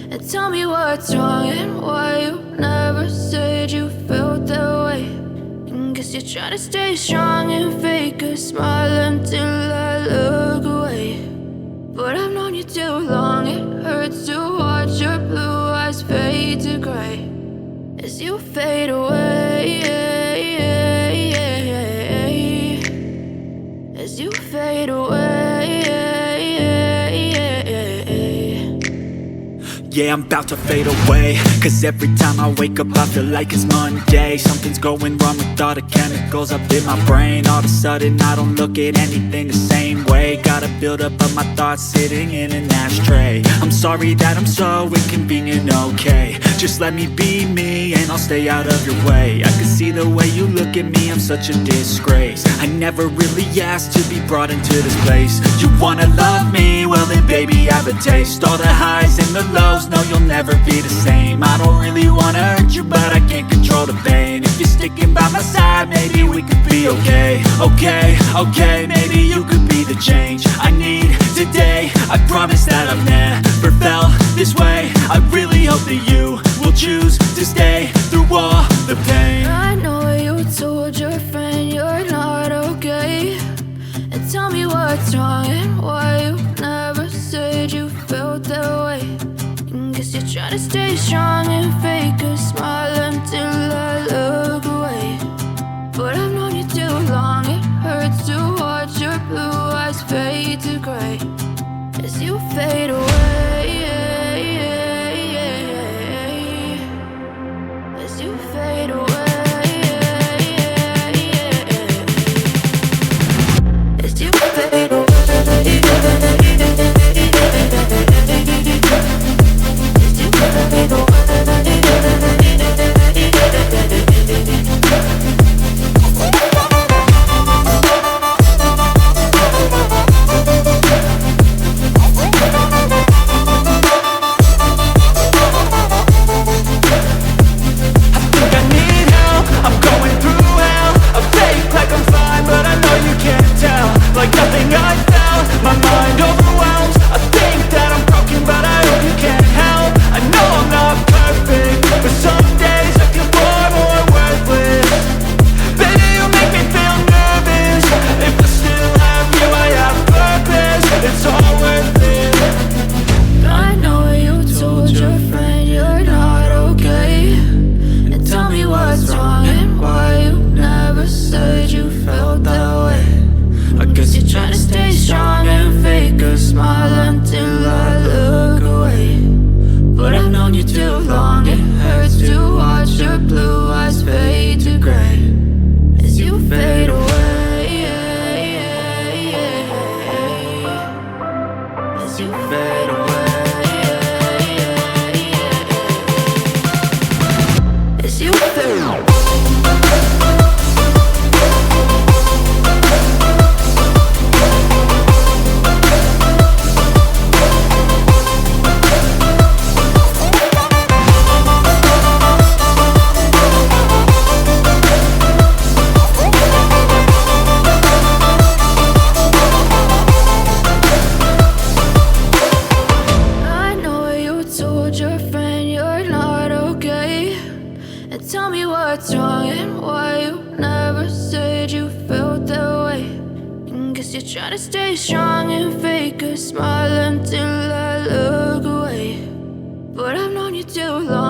And tell me what's wrong and why you never said you felt that way. And guess you're trying to stay strong and fake a smile until I look away. But I've known you too long, it hurts to watch your blue eyes fade to gray as you fade away, as you fade away. Yeah, I'm about to fade away, cause every time I wake up I feel like it's Monday. Something's going wrong with all the chemicals up in my brain. All of a sudden I don't look at anything the same way. Got a buildup of my thoughts sitting in an ashtray. I'm sorry that I'm so inconvenient, okay. Just let me be me and I'll stay out of your way. I can see the way you look at me, I'm such a disgrace. I never really asked to be brought into this place. You wanna love me? Well then baby have a taste. All the highs and the lows, no, you'll never be the same. I don't really wanna hurt you, but I can't control the pain. If you're sticking by my side, maybe we could be okay. Okay, maybe you could be the change I need today. I promise that I've never felt this way. I really hope that you will choose to stay through all the pain. I know you told your friend you're not okay. And tell me what's wrong and why you never said you felt that way. Guess you're trying to stay strong and fake a smile until I look away. But I've known you too long, it hurts to watch your blue eyes fade to gray as you fade away, as you fade away, as you fade away. Tell me what's wrong and why you never said you felt that way. And guess you're trying to stay strong and fake a smile until I look away. But I've known you too long.